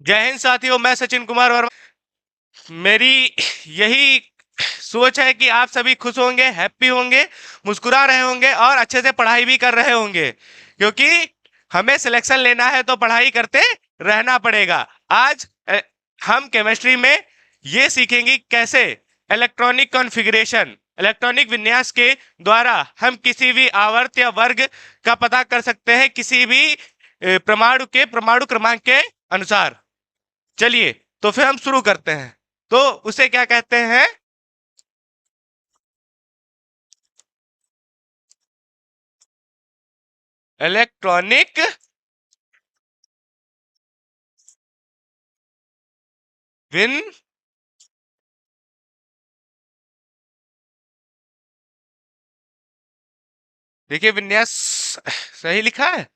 जय हिंद साथियों, मैं सचिन कुमार वर्मा। मेरी यही सोच है कि आप सभी खुश होंगे, हैप्पी होंगे, मुस्कुरा रहे होंगे और अच्छे से पढ़ाई भी कर रहे होंगे, क्योंकि हमें सिलेक्शन लेना है तो पढ़ाई करते रहना पड़ेगा। आज हम केमिस्ट्री में ये सीखेंगे कैसे इलेक्ट्रॉनिक विन्यास के द्वारा हम किसी भी आवर्त या वर्ग का पता कर सकते हैं, किसी भी परमाणु क्रमांक के अनुसार। चलिए, तो फिर हम शुरू करते हैं। तो उसे क्या कहते हैं? इलेक्ट्रॉनिक विन देखिए, विन्यास सही लिखा है।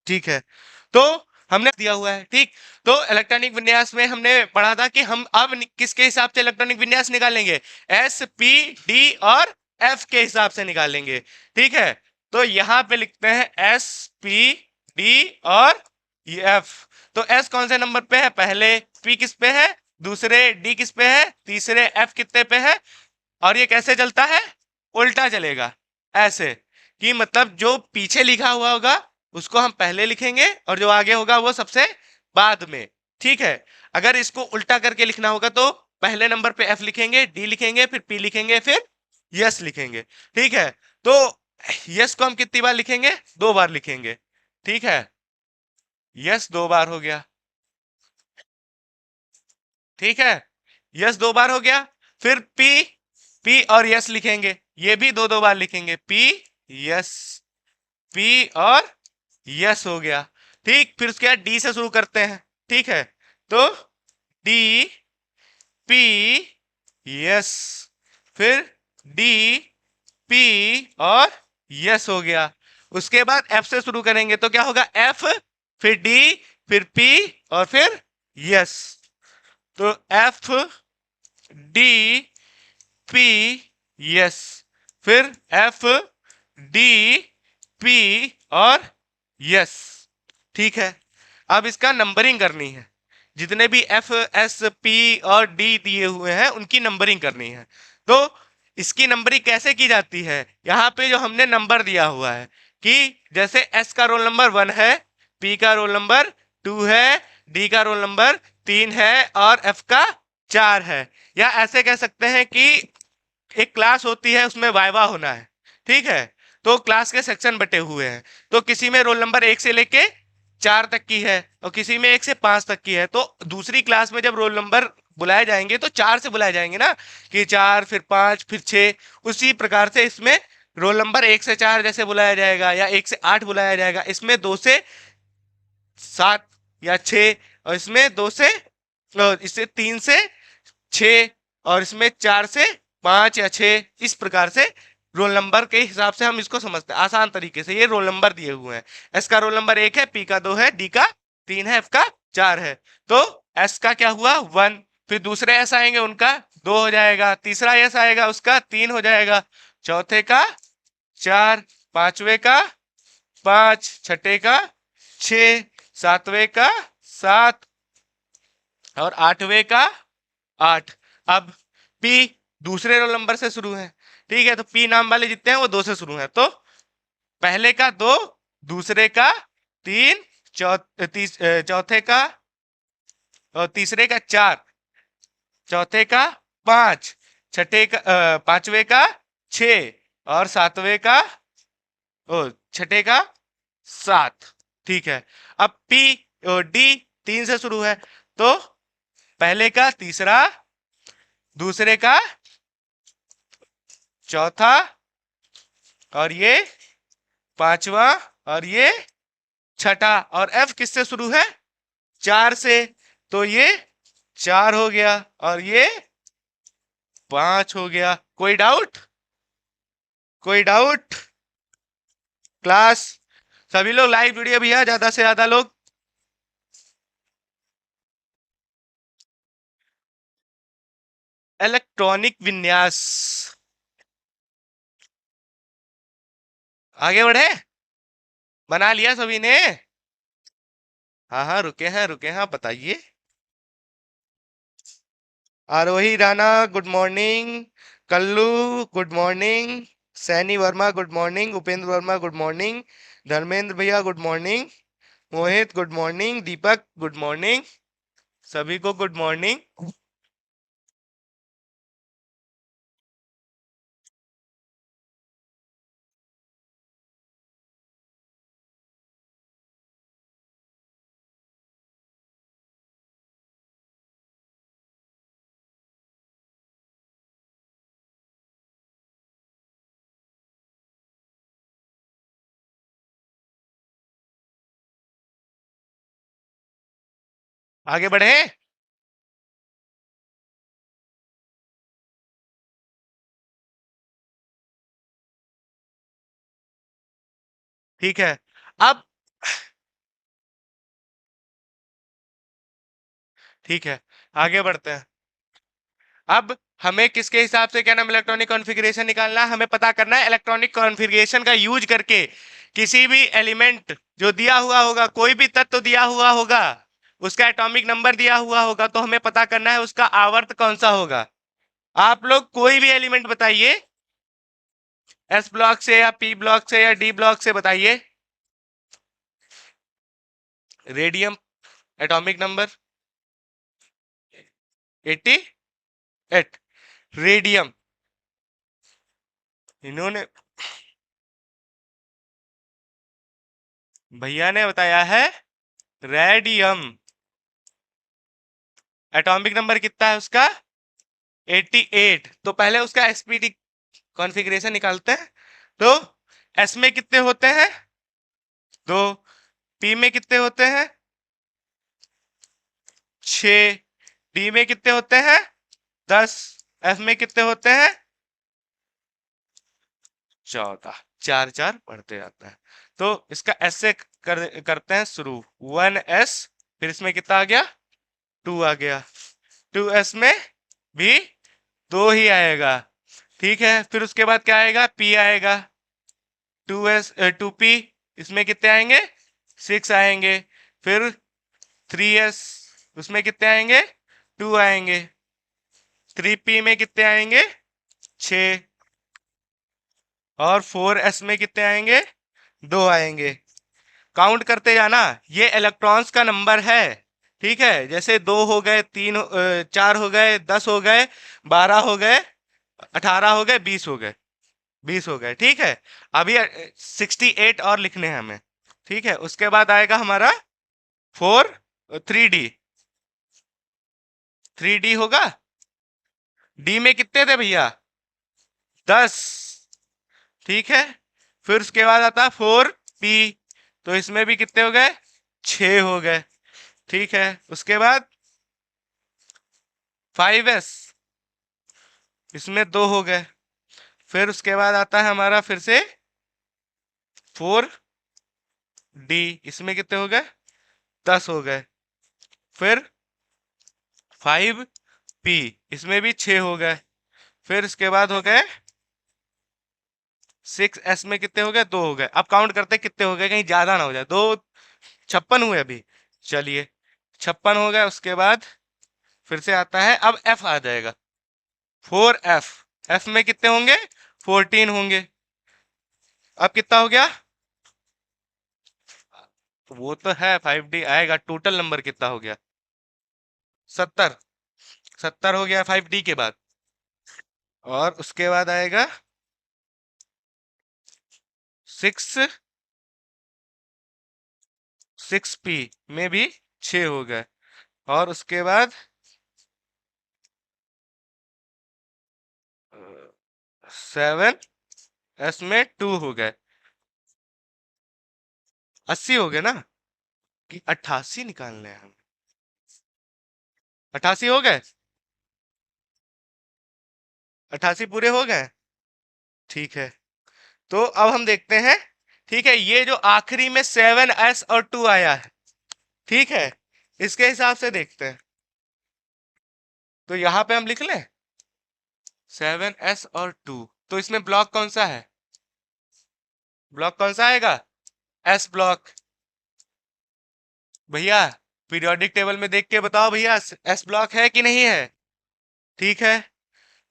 ठीक है। तो हमने दिया हुआ है। ठीक। तो इलेक्ट्रॉनिक विन्यास में हमने पढ़ा था कि हम अब किसके हिसाब से इलेक्ट्रॉनिक विन्यास निकालेंगे? एस, पी, डी और एफ के हिसाब से निकालेंगे। ठीक है। तो यहां पे लिखते हैं एस, पी, डी और एफ। तो एस कौन से नंबर पे है? पहले। पी किस पे है? दूसरे। डी किस पे है? तीसरे। एफ कितने पे है? और ये कैसे चलता है? उल्टा चलेगा। ऐसे कि मतलब जो पीछे लिखा हुआ होगा उसको हम पहले लिखेंगे और जो आगे होगा वो सबसे बाद में। ठीक है। अगर इसको उल्टा करके लिखना होगा तो पहले नंबर पे एफ लिखेंगे, डी लिखेंगे, फिर पी लिखेंगे, फिर यस लिखेंगे। ठीक है। तो यस को हम कितनी बार लिखेंगे? 2 बार लिखेंगे। ठीक है। यस 2 बार हो गया। ठीक है। यस 2 बार हो गया। फिर पी, पी और यस लिखेंगे, ये भी 2 2 बार लिखेंगे। पी, यस, पी और यस हो गया। ठीक। फिर उसके बाद डी से शुरू करते हैं। ठीक है। तो डी, पी, यस, फिर डी, पी और यस हो गया। उसके बाद एफ से शुरू करेंगे तो क्या होगा? एफ, फिर डी, फिर पी और फिर यस। तो एफ, डी, पी, यस, फिर एफ, डी, पी और यस। ठीक है। अब इसका नंबरिंग करनी है। जितने भी एफ, एस, पी और डी दिए हुए हैं उनकी नंबरिंग करनी है। तो इसकी नंबरिंग कैसे की जाती है? यहाँ पे जो हमने नंबर दिया हुआ है कि जैसे एस का रोल नंबर 1 है, पी का रोल नंबर 2 है, डी का रोल नंबर 3 है और एफ का 4 है। या ऐसे कह सकते हैं कि एक क्लास होती है, उसमें वाइवा होना है। ठीक है। तो क्लास के सेक्शन बटे हुए हैं। तो किसी में रोल नंबर 1 से लेके 4 तक की है और किसी में 1 से 5 तक की है। तो दूसरी क्लास में जब रोल नंबर बुलाए जाएंगे तो 4 से बुलाए जाएंगे ना, कि 4 फिर 5 फिर 6। उसी प्रकार से इसमें रोल नंबर 1 से 4 जैसे बुलाया जाएगा या 1 से 8 बुलाया जाएगा। इसमें 2 से 7 या 6, और इसमें 2 से इससे 3 से 6, और इसमें 4 से 5 या 6। इस प्रकार से रोल नंबर के हिसाब से हम इसको समझते हैं आसान तरीके से। ये रोल नंबर दिए हुए हैं। एस का रोल नंबर 1 है, पी का 2 है, डी का 3 है, एफ का 4 है। तो एस का क्या हुआ? 1। फिर दूसरे एस आएंगे, उनका 2 हो जाएगा। तीसरा एस आएगा, उसका 3 हो जाएगा। चौथे का 4, पांचवे का 5, छठे का 6, सातवें का 7 और आठवें का 8। अब पी दूसरे रोल नंबर से शुरू है। ठीक है। तो पी नाम वाले जितने हैं वो 2 से शुरू है। तो पहले का 2, दूसरे का 3, चौथे का और तीसरे का 4, चौथे का 5, छठे का पांचवे का 6 और सातवें का छठे का 7। ठीक है। अब पी डी 3 से शुरू है। तो पहले का तीसरा, दूसरे का चौथा और ये पांचवा और ये छठा। और एफ किससे शुरू है? 4 से। तो ये 4 हो गया और ये 5 हो गया। कोई डाउट? कोई डाउट? क्लास सभी लोग लाइव वीडियो भी है, ज्यादा से ज्यादा लोग। इलेक्ट्रॉनिक विन्यास आगे बढ़े। बना लिया सभी ने? हाँ हाँ, रुके हैं, बताइए। Aarohi Rana good morning. Kallu good morning. Saini Verma good morning. Upendra Verma good morning. Dharmendra भैया good morning. Mohit good morning. Deepak good morning. सभी को गुड मॉर्निंग। आगे बढ़े। ठीक है। अब ठीक है, आगे बढ़ते हैं। अब हमें किसके हिसाब से क्या नाम इलेक्ट्रॉनिक कॉन्फ़िगरेशन निकालना है, हमें पता करना है इलेक्ट्रॉनिक कॉन्फ़िगरेशन का यूज करके किसी भी एलिमेंट जो दिया हुआ होगा, कोई भी तत्व दिया हुआ होगा, उसका एटॉमिक नंबर दिया हुआ होगा, तो हमें पता करना है उसका आवर्त कौन सा होगा। आप लोग कोई भी एलिमेंट बताइए, एस ब्लॉक से या पी ब्लॉक से या डी ब्लॉक से बताइए। Radium atomic number 88। रेडियम इन्होंने भैया ने बताया है रेडियम। एटॉमिक नंबर कितना है उसका? 88। तो पहले उसका एसपीटी कॉन्फ़िगरेशन निकालते हैं। तो एस में कितने होते हैं? दो। पी में कितने होते हैं? 6। डी में कितने होते हैं? 10। एफ में कितने होते हैं? 14। चार चार बढ़ते जाता है। तो इसका एस से करते हैं शुरू। 1s। फिर इसमें कितना आ गया? 2 आ गया। 2s में भी 2 ही आएगा। ठीक है, फिर उसके बाद क्या आएगा? पी आएगा। 2p। इसमें कितने आएंगे? 6 आएंगे। फिर 3s, उसमें कितने आएंगे? 2 आएंगे। 3p में कितने आएंगे? 6। और 4s में कितने आएंगे? 2 आएंगे। काउंट करते जाना, ये इलेक्ट्रॉन्स का नंबर है। ठीक है, जैसे 2 हो गए, 3 4 हो गए, 10 हो गए, 12 हो गए, 18 हो गए, 20 हो गए। 20 हो गए, ठीक है। अभी 68 और लिखने हैं हमें। ठीक है, उसके बाद आएगा हमारा 3d। 3d होगा। डी में कितने थे भैया? 10। ठीक है, फिर उसके बाद आता है 4p। तो इसमें भी कितने हो गए? 6 हो गए। ठीक है, उसके बाद 5s, इसमें 2 हो गए। फिर उसके बाद आता है हमारा फिर से 4d, इसमें कितने हो गए? 10 हो गए। फिर 5p, इसमें भी 6 हो गए। फिर इसके बाद हो गए 6s में कितने हो गए? 2 हो गए। अब काउंट करते कितने हो गए, कहीं ज्यादा ना हो जाए। 2 56 हुए अभी। चलिए, 56 हो गए। उसके बाद फिर से आता है, अब f आ जाएगा। 4f। f में कितने होंगे? 14 होंगे। अब कितना हो गया? वो तो है, 5d आएगा। टोटल नंबर कितना हो गया? 70। 70 हो गया 5d के बाद। और उसके बाद आएगा 6p में भी 6 हो गए। और उसके बाद 7s में 2 हो गए। 80 हो गए ना? कि 88 निकालने हैं हम? 88 हो गए। 88 पूरे हो गए। ठीक है, तो अब हम देखते हैं। ठीक है, ये जो आखिरी में 7s और 2 आया है, ठीक है, इसके हिसाब से देखते हैं। तो यहां पे हम लिख लें 7s और 2। तो इसमें ब्लॉक कौन सा है? ब्लॉक कौन सा आएगा? S block. भैया पीरियोडिक टेबल में देख के बताओ भैया, एस ब्लॉक है कि नहीं है? ठीक है।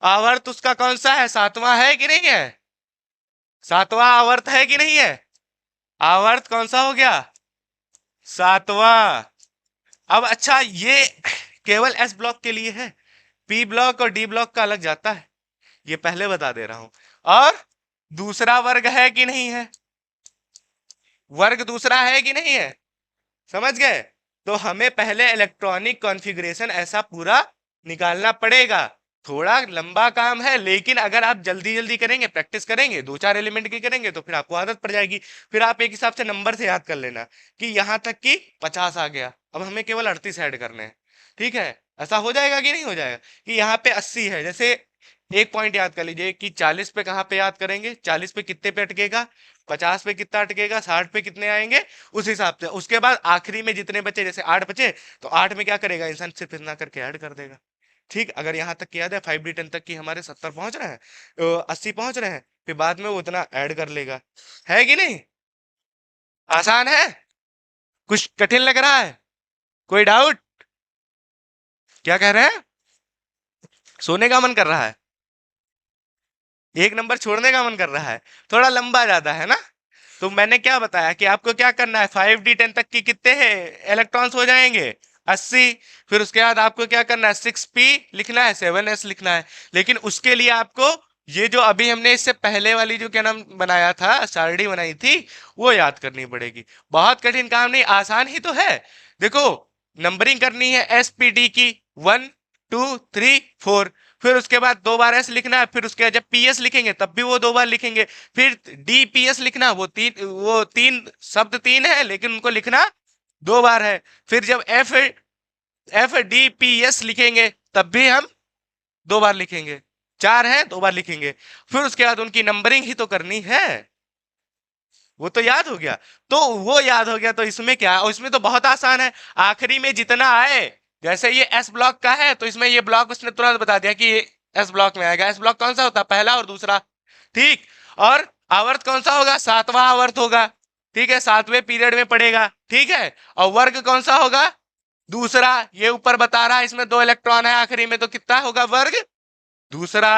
आवर्त उसका कौन सा है, सातवां है कि नहीं है? सातवां आवर्त है कि नहीं है? आवर्त कौन सा हो गया, सातवां। अब अच्छा, ये केवल एस ब्लॉक के लिए है, पी ब्लॉक और डी ब्लॉक का अलग जाता है, ये पहले बता दे रहा हूं। और दूसरा वर्ग है कि नहीं है, वर्ग दूसरा है कि नहीं है, समझ गए? तो हमें पहले इलेक्ट्रॉनिक कॉन्फ़िगरेशन ऐसा पूरा निकालना पड़ेगा। थोड़ा लंबा काम है, लेकिन अगर आप जल्दी जल्दी करेंगे, प्रैक्टिस करेंगे, दो चार एलिमेंट की करेंगे, तो फिर आपको आदत पड़ जाएगी। फिर आप एक हिसाब से नंबर से याद कर लेना कि यहां तक कि 50 आ गया, अब हमें केवल 38 ऐड करने हैं। ठीक है, ऐसा हो जाएगा कि नहीं हो जाएगा? कि यहाँ पे 80 है, जैसे एक पॉइंट याद कर लीजिए कि 40 पे कहाँ पे याद करेंगे, 40 पे कितने पे अटकेगा, 50 पे कितना अटकेगा, 60 पे कितने आएंगे, उस हिसाब से। उसके बाद आखिरी में जितने बचे, जैसे 8 बचे, तो 8 में क्या करेगा इंसान, सिर्फ इतना करके ऐड कर देगा। ठीक, अगर यहाँ तक याद है 5D10 तक की हमारे 70 पहुंच रहे हैं, 80 पहुंच रहे हैं, फिर बाद में वो उतना ऐड कर लेगा। है कि नहीं? आसान है? कुछ कठिन लग रहा है? कोई डाउट? क्या कह रहे हैं? सोने का मन कर रहा है? एक नंबर छोड़ने का मन कर रहा है? थोड़ा लंबा ज्यादा है ना? तो मैंने क्या बताया कि आपको क्या करना है, 5D10 तक की कितने हैं इलेक्ट्रॉन्स हो जाएंगे, 80। फिर उसके बाद आपको क्या करना है, 6p लिखना है, 7s लिखना है। लेकिन उसके लिए आपको ये जो अभी हमने इससे पहले वाली जो क्या नाम बनाया था, सारणी बनाई थी, वो याद करनी पड़ेगी। बहुत कठिन काम नहीं, आसान ही तो है। देखो, नंबरिंग करनी है एसपीडी की, 1 2 3 4। फिर उसके बाद 2 बार एस लिखना है, फिर उसके बाद जब पीएस लिखेंगे तब भी वो 2 बार लिखेंगे। फिर डीपीएस लिखना, वो तीन शब्द तीन है, लेकिन उनको लिखना 2 बार है। फिर जब F F D P S लिखेंगे तब भी हम 2 बार लिखेंगे, 4 है 2 बार लिखेंगे। फिर उसके बाद उनकी नंबरिंग ही तो करनी है। वो तो याद हो गया, तो वो याद हो गया, तो इसमें क्या, और इसमें तो बहुत आसान है। आखिरी में जितना आए, जैसे ये एस ब्लॉक का है, तो इसमें ये ब्लॉक उसने तुरंत बता दिया कि ये एस ब्लॉक में आएगा। एस ब्लॉक कौन सा होता है, पहला और दूसरा। ठीक, और आवर्त कौन सा होगा, सातवां आवर्त होगा। ठीक है, सातवें पीरियड में पड़ेगा। ठीक है, और वर्ग कौन सा होगा, दूसरा। ये ऊपर बता रहा है इसमें 2 इलेक्ट्रॉन है आखिरी में, तो कितना होगा वर्ग, दूसरा।